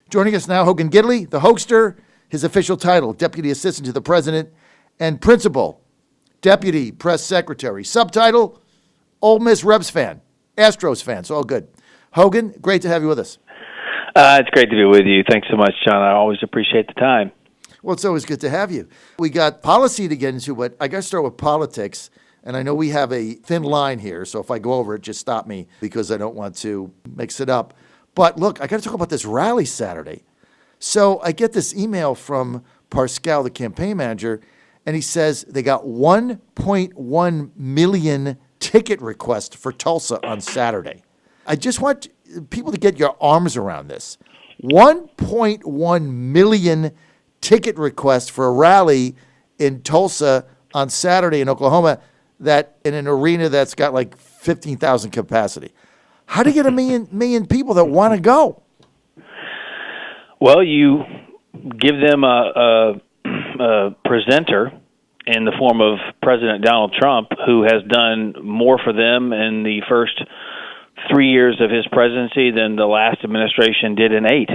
Joining us now, Hogan Gidley, the hoaxer, his official title, Deputy Assistant to the President, and Principal, Deputy Press Secretary. Subtitle, Ole Miss Rebs fan, Astros fan, so all good. Hogan, great to have you with us. It's great to be with you. Thanks so much, John. I always appreciate the time. Well, it's always good to have you. We got policy to get into, but I got to start with politics. And I know we have a thin line here, so if I go over it, just stop me because I don't want to mix it up. But look, I got to talk about this rally Saturday. So I get this email from Pascal, the campaign manager, and he says they got 1.1 million ticket requests for Tulsa on Saturday. I just want people to get your arms around this. 1.1 million ticket requests for a rally in Tulsa on Saturday in Oklahoma, that in an arena that's got like 15,000 capacity. How do you get a million people that want to go? Well, you give them a presenter in the form of President Donald Trump, who has done more for them in the first 3 years of his presidency than the last administration did in 8.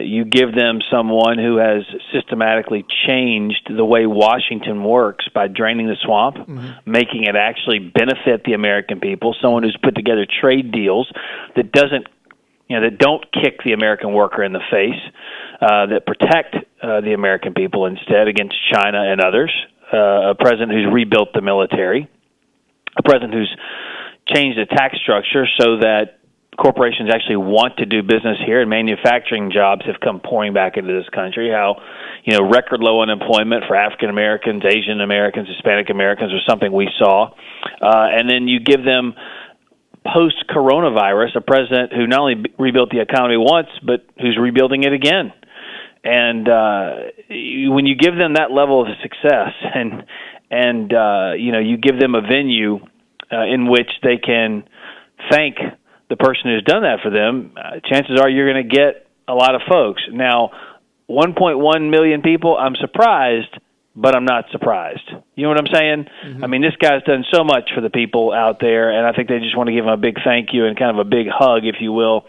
You give them someone who has systematically changed the way Washington works by draining the swamp, making it actually benefit the American people, someone who's put together trade deals that that don't kick the American worker in the face, that protect the American people instead against China and others, a president who's rebuilt the military, a president who's changed the tax structure so that corporations actually want to do business here, and manufacturing jobs have come pouring back into this country. How, record low unemployment for African Americans, Asian Americans, Hispanic Americans was something we saw. And then you give them post-coronavirus a president who not only rebuilt the economy once, but who's rebuilding it again. And when you give them that level of success, and you give them a venue in which they can thank the person who's done that for them, chances are you're going to get a lot of folks. Now, 1.1 million people, I'm surprised, but I'm not surprised. You know what I'm saying? Mm-hmm. I mean, this guy's done so much for the people out there, and I think they just want to give him a big thank you and kind of a big hug, if you will,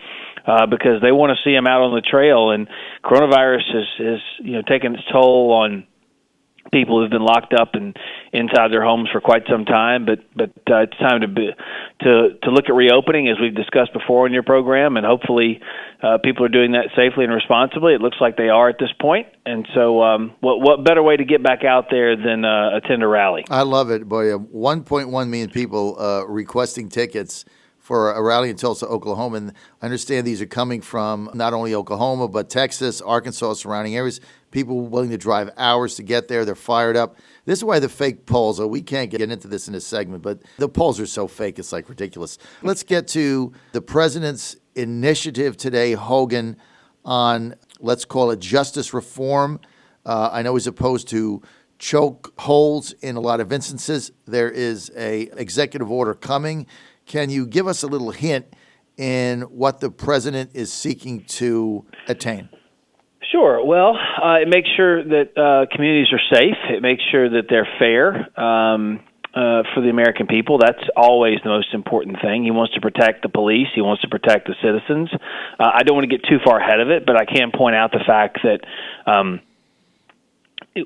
because they want to see him out on the trail. And coronavirus is taking its toll on people who've been locked up and inside their homes for quite some time, but it's time to look at reopening, as we've discussed before in your program, and hopefully people are doing that safely and responsibly. It looks like they are at this point, and so what better way to get back out there than attend a rally? I love it, boy. 1.1 million people requesting tickets for a rally in Tulsa, Oklahoma, and I understand these are coming from not only Oklahoma, but Texas, Arkansas, surrounding areas. People willing to drive hours to get there. They're fired up. This is why the fake polls, we can't get into this in this segment, but the polls are so fake, it's like ridiculous. Let's get to the president's initiative today, Hogan, on, let's call it justice reform. I know he's opposed to choke holds in a lot of instances. There is a executive order coming. Can you give us a little hint in what the president is seeking to attain? Sure. Well, it makes sure that communities are safe. It makes sure that they're fair for the American people. That's always the most important thing. He wants to protect the police. He wants to protect the citizens. I don't want to get too far ahead of it, but I can point out the fact that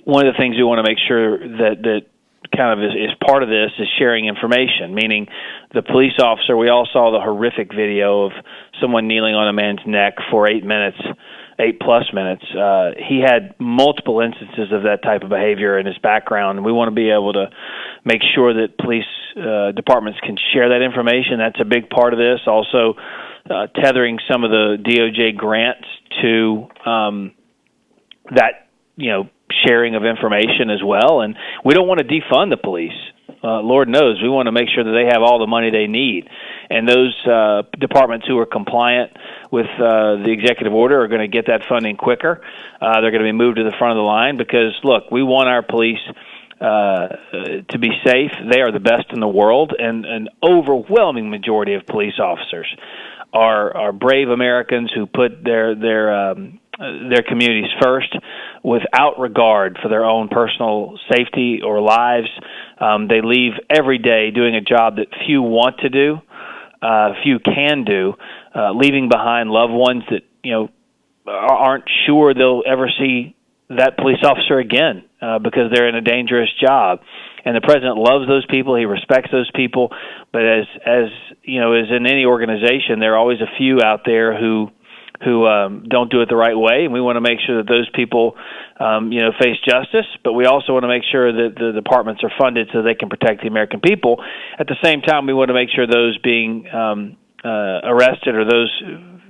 one of the things we want to make sure that kind of is part of this is sharing information, meaning the police officer, we all saw the horrific video of someone kneeling on a man's neck for 8 plus minutes. He had multiple instances of that type of behavior in his background, and we want to be able to make sure that police departments can share that information. That's a big part of this. Also, tethering some of the DOJ grants to that, sharing of information as well. And we don't want to defund the police. Lord knows we want to make sure that they have all the money they need. And those departments who are compliant with the executive order are going to get that funding quicker. They're going to be moved to the front of the line because, look, we want our police to be safe. They are the best in the world, and an overwhelming majority of police officers are brave Americans who put their communities first without regard for their own personal safety or lives. They leave every day doing a job that few want to do, few can do, leaving behind loved ones that aren't sure they'll ever see that police officer again because they're in a dangerous job. And the president loves those people. He respects those people. But as you know, as in any organization, there are always a few out there who don't do it the right way, and we want to make sure that those people, face justice. But we also want to make sure that the departments are funded so they can protect the American people. At the same time, we want to make sure those being arrested or those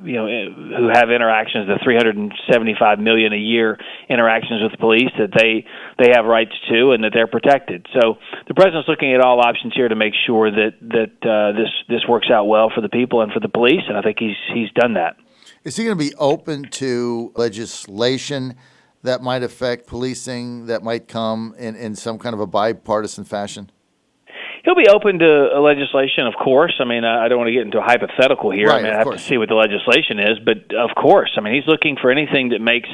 who have interactions, the 375 million a year interactions with the police, that they have rights to and that they're protected. So the president's looking at all options here to make sure that this works out well for the people and for the police, and I think he's done that. Is he going to be open to legislation that might affect policing, that might come in some kind of a bipartisan fashion? He'll be open to legislation, of course. I mean, I don't want to get into a hypothetical here. Right, I have to see what the legislation is. But, of course, I mean, he's looking for anything that makes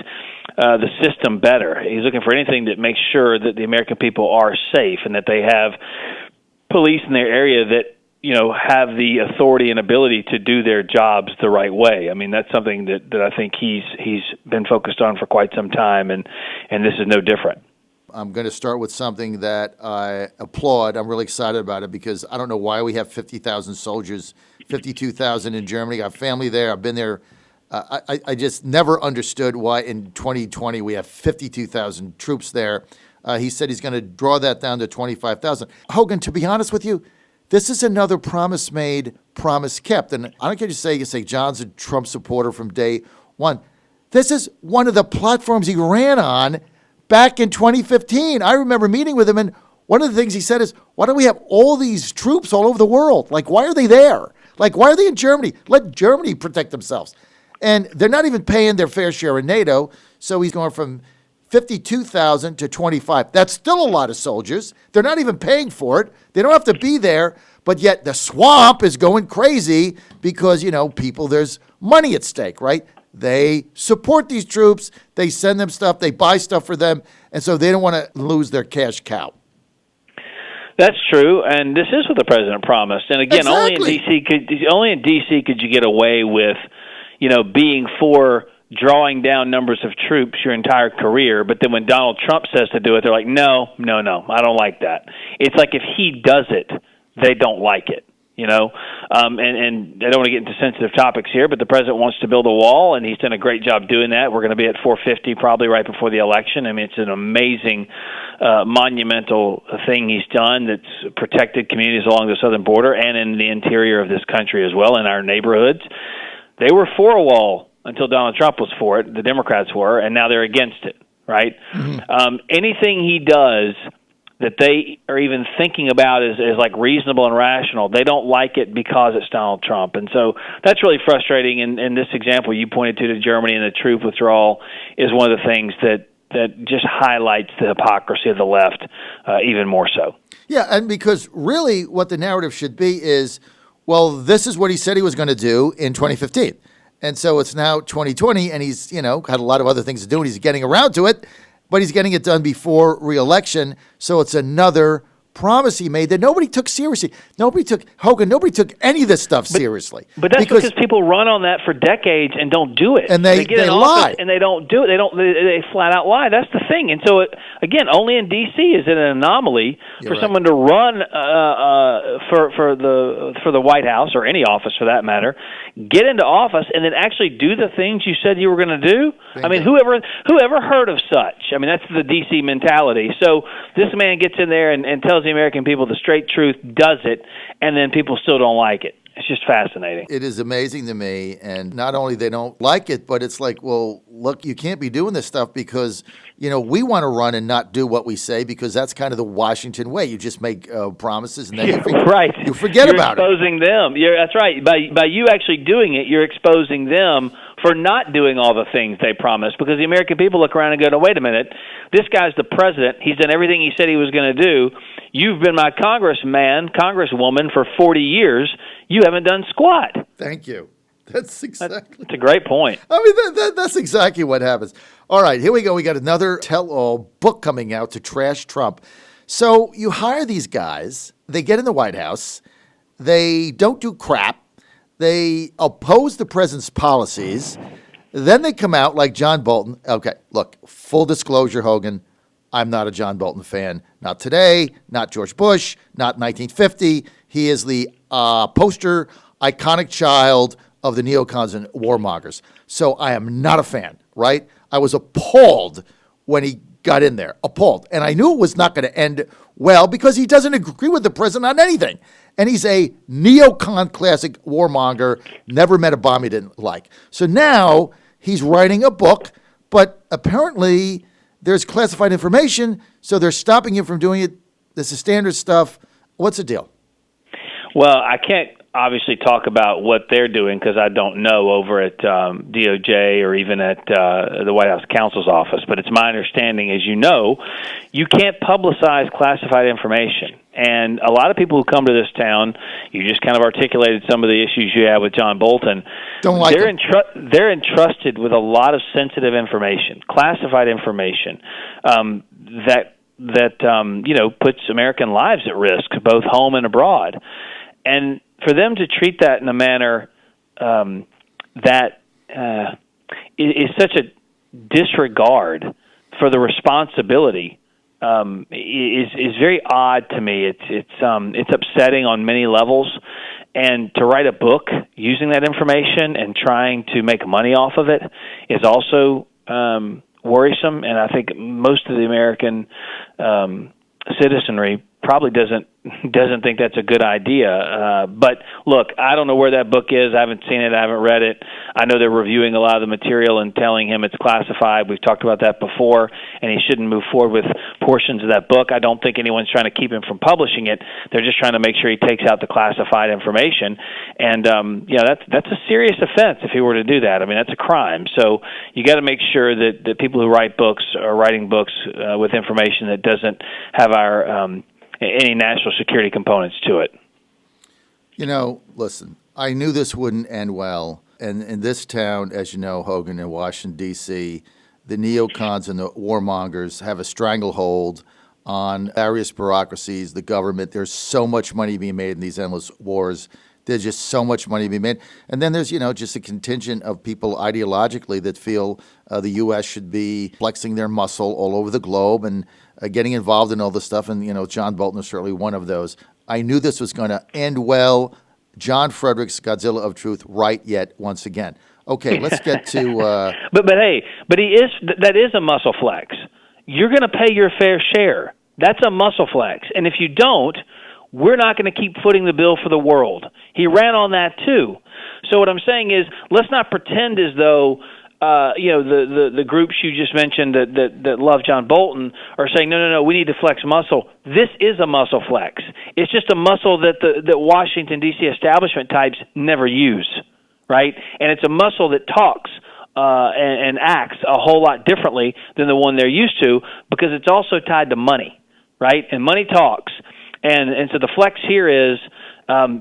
the system better. He's looking for anything that makes sure that the American people are safe and that they have police in their area that, have the authority and ability to do their jobs the right way. I mean, that's something that I think he's been focused on for quite some time, and this is no different. I'm going to start with something that I applaud. I'm really excited about it because I don't know why we have 50,000 soldiers, 52,000 in Germany. I have family there. I've been there. I just never understood why in 2020 we have 52,000 troops there. He said he's going to draw that down to 25,000. Hogan, to be honest with you, this is another promise made, promise kept. And I don't care what you say John's a Trump supporter from day one. This is one of the platforms he ran on back in 2015. I remember meeting with him, and one of the things he said is, why don't we have all these troops all over the world? Like, why are they there? Like, why are they in Germany? Let Germany protect themselves. And they're not even paying their fair share in NATO, so he's going from 52,000 to 25. That's still a lot of soldiers. They're not even paying for it. They don't have to be there, but yet the swamp is going crazy because, people, there's money at stake, right? They support these troops. They send them stuff. They buy stuff for them. And so they don't want to lose their cash cow. That's true, and this is what the president promised. And again, exactly. only in D.C. could you get away with, being for drawing down numbers of troops your entire career. But then when Donald Trump says to do it, they're like, no, I don't like that. It's like if he does it, they don't like it. And I don't want to get into sensitive topics here, but the president wants to build a wall, and he's done a great job doing that. We're going to be at 450 probably right before the election. I mean, it's an amazing, monumental thing he's done that's protected communities along the southern border and in the interior of this country as well, in our neighborhoods. They were for a wall until Donald Trump was for it. The Democrats were, and now they're against it, right? Mm-hmm. Anything he does that they are even thinking about is like reasonable and rational, they don't like it because it's Donald Trump. And so that's really frustrating. And this example you pointed to Germany and the troop withdrawal is one of the things that just highlights the hypocrisy of the left even more so. Yeah, and because really what the narrative should be is, well, this is what he said he was going to do in 2015. And so it's now 2020, and he's, had a lot of other things to do, and he's getting around to it. But he's getting it done before re-election, so it's another promise he made that nobody took seriously. Nobody took any of this stuff seriously. But that's because people run on that for decades and don't do it. And they get in lie. And they don't do it. They flat out lie. That's the thing. And so, again, only in D.C. is it an anomaly for someone to run for the White House or any office for that matter, get into office, and then actually do the things you said you were going to do. I mean, whoever heard of such? I mean, that's the D.C. mentality. So this man gets in there and tells the American people the straight truth, does it, and then people still don't like it. It's just fascinating. It is amazing to me, and not only they don't like it, but it's like, well, look, you can't be doing this stuff because, we want to run and not do what we say because that's kind of the Washington way. You just make promises and then you forget about it. You're exposing them. That's right. By you actually doing it, you're exposing them for not doing all the things they promised because the American people look around and go, no, wait a minute, this guy's the president. He's done everything he said he was going to do. You've been my congresswoman for 40 years. You haven't done squat. Thank you. That's a great point. I mean, that's exactly what happens. All right, here we go. We got another tell-all book coming out to trash Trump. So you hire these guys. They get in the White House. They don't do crap. They oppose the president's policies. Then they come out like John Bolton. Okay, look, full disclosure, Hogan, I'm not a John Bolton fan. Not today, not George Bush, not 1950. He is the poster iconic child of the neocons and warmongers. So I am not a fan, right? I was appalled when he got in there, appalled. And I knew it was not going to end well because he doesn't agree with the president on anything. And he's a neocon classic warmonger, never met a bomb he didn't like. So now he's writing a book, but apparently there's classified information, so they're stopping him from doing it. This is standard stuff. What's the deal? Well, I can't obviously talk about what they're doing because I don't know over at DOJ or even at the White House counsel's office. But it's my understanding, as you know, you can't publicize classified information. And a lot of people who come to this town, you just kind of articulated some of the issues you have with John Bolton. Don't like they're entrusted with a lot of sensitive information, classified information that puts American lives at risk, both home and abroad. And for them to treat that in a manner that is such a disregard for the responsibility is very odd to me. It's upsetting on many levels, and to write a book using that information and trying to make money off of it is also worrisome. And I think most of the American citizenry probably doesn't think that's a good idea. But look, I don't know where that book is. I haven't seen it. I haven't read it. I know they're reviewing a lot of the material and telling him it's classified. We've talked about that before, and he shouldn't move forward with portions of that book. I don't think anyone's trying to keep him from publishing it. They're just trying to make sure he takes out the classified information. And that's a serious offense if he were to do that. I mean, that's a crime. So you got to make sure that the people who write books are writing books with information that doesn't have our any national security components to it. Listen, I knew this wouldn't end well. And in this town, as you know, Hogan, in Washington, D.C., the neocons and the warmongers have a stranglehold on various bureaucracies, the government. There's so much money being made in these endless wars. There's just so much money being made. And then there's, just a contingent of people ideologically that feel the U.S. should be flexing their muscle all over the globe and getting involved in all this stuff. And, John Bolton is certainly one of those. I knew this was going to end well. John Fredericks, Godzilla of Truth, right yet once again. Okay, let's get to... But he is. That is a muscle flex. You're going to pay your fair share. That's a muscle flex. And if you don't, we're not going to keep footing the bill for the world. He ran on that too. So what I'm saying is, let's not pretend as though the groups you just mentioned that love John Bolton are saying no, we need to flex muscle. This is a muscle flex. It's just a muscle that the Washington D.C. establishment types never use, right? And it's a muscle that talks and acts a whole lot differently than the one they're used to because it's also tied to money, right? And money talks. And so the flex here is,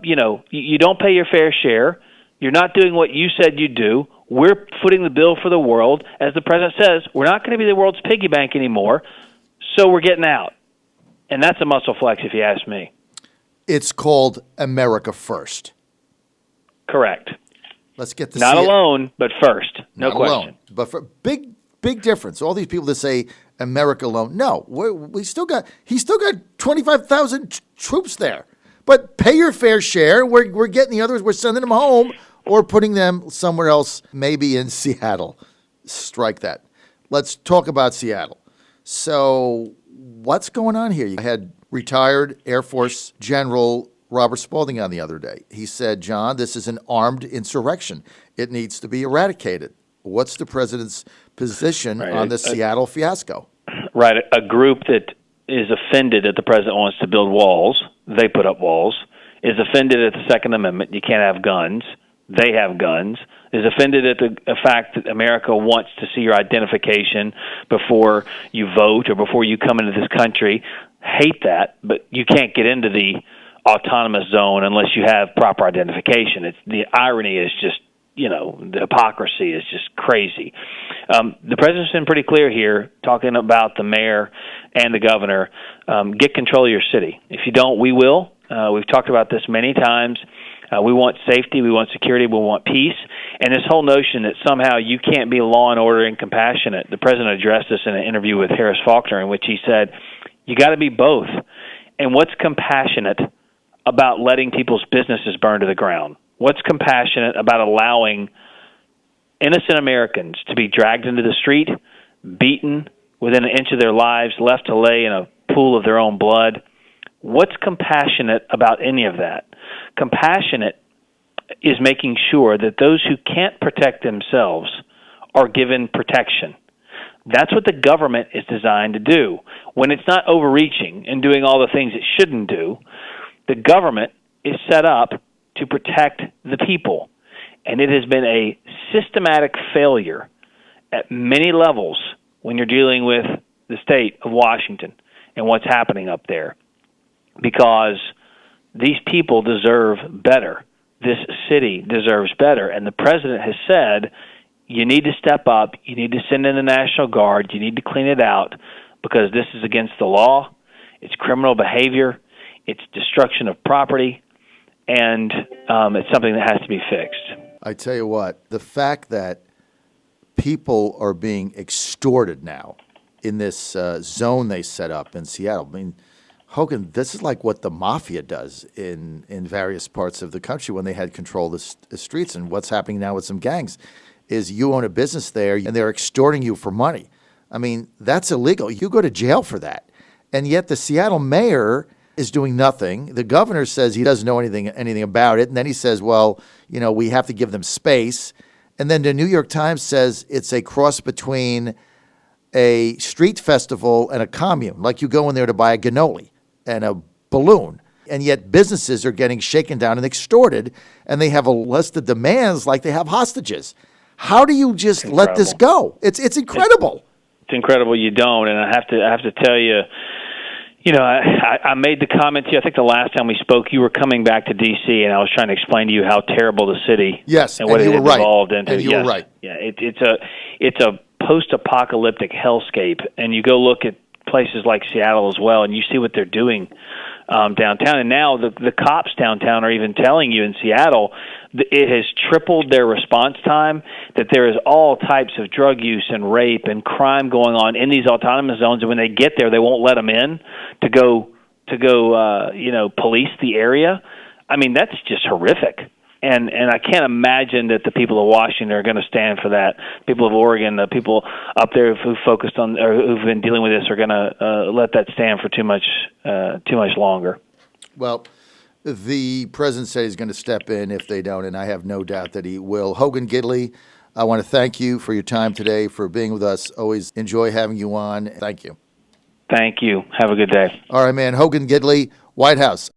you don't pay your fair share. You're not doing what you said you'd do. We're footing the bill for the world. As the president says, we're not going to be the world's piggy bank anymore, so we're getting out. And that's a muscle flex, if you ask me. It's called America First. Correct. Let's get to Not alone, but first. No Not question. Alone, but for big difference. All these people that say America alone. No, he's still got 25,000 troops there. But pay your fair share. We're getting the others. We're sending them home or putting them somewhere else, maybe in Seattle. Strike that. Let's talk about Seattle. So what's going on here? You had retired Air Force General Robert Spalding on the other day. He said, John, this is an armed insurrection. It needs to be eradicated. What's the president's position on the Seattle fiasco? Right. A group that is offended that the president wants to build walls. They put up walls. Is offended at the Second Amendment. You can't have guns. They have guns. Is offended at the fact that America wants to see your identification before you vote or before you come into this country. Hate that, but you can't get into the autonomous zone unless you have proper identification. The irony is just, the hypocrisy is just crazy. The president's been pretty clear here, talking about the mayor and the governor. Get control of your city. If you don't, we will. We've talked about this many times. We want safety, we want security, we want peace, And this whole notion that somehow you can't be law and order and compassionate. The president addressed this in an interview with Harris Faulkner, in which he said, you got to be both. And what's compassionate about letting people's businesses burn to the ground? What's compassionate about allowing innocent Americans to be dragged into the street, beaten within an inch of their lives, left to lay in a pool of their own blood? What's compassionate about any of that? Compassionate is making sure that those who can't protect themselves are given protection. That's what the government is designed to do. When it's not overreaching and doing all the things it shouldn't do, the government is set up to protect the people. And it has been a systematic failure at many levels when you're dealing with the state of Washington and what's happening up there, because these people deserve better. This city deserves better. And the president has said, you need to step up, you need to send in the National Guard, you need to clean it out, because this is against the law, it's criminal behavior, it's destruction of property, and it's something that has to be fixed. I tell you what, the fact that people are being extorted now in this zone they set up in Seattle, I mean, Hogan, this is like what the mafia does in various parts of the country when they had control of the streets. And what's happening now with some gangs is you own a business there and they're extorting you for money. I mean, that's illegal. You go to jail for that. And yet the Seattle mayor is doing nothing. The governor says he doesn't know anything about it. And then he says, well, you know, we have to give them space. And then the New York Times says it's a cross between a street festival and a commune. Like you go in there to buy a cannoli and a balloon. And yet businesses are getting shaken down and extorted. And they have a list of demands like they have hostages. How do you just let this go? It's incredible. It's incredible you don't. And I have to tell you, you know, I made the comment to you, I think the last time we spoke, you were coming back to D.C., and I was trying to explain to you how terrible the city and what it had evolved into. And you were right. Yeah, it's a post-apocalyptic hellscape, and you go look at places like Seattle as well, and you see what they're doing downtown. And now the cops downtown are even telling you in Seattle it has tripled their response time, that there is all types of drug use and rape and crime going on in these autonomous zones, and when they get there, they won't let them in to go police the area. I mean, that's just horrific. And I can't imagine that the people of Washington are going to stand for that. People of Oregon, the people up there who focused on or who've been dealing with this are going to let that stand for too much longer. Well, the president said he's going to step in if they don't, and I have no doubt that he will. Hogan Gidley, I want to thank you for your time today, for being with us. Always enjoy having you on. Thank you. Thank you. Have a good day. All right, man. Hogan Gidley, White House.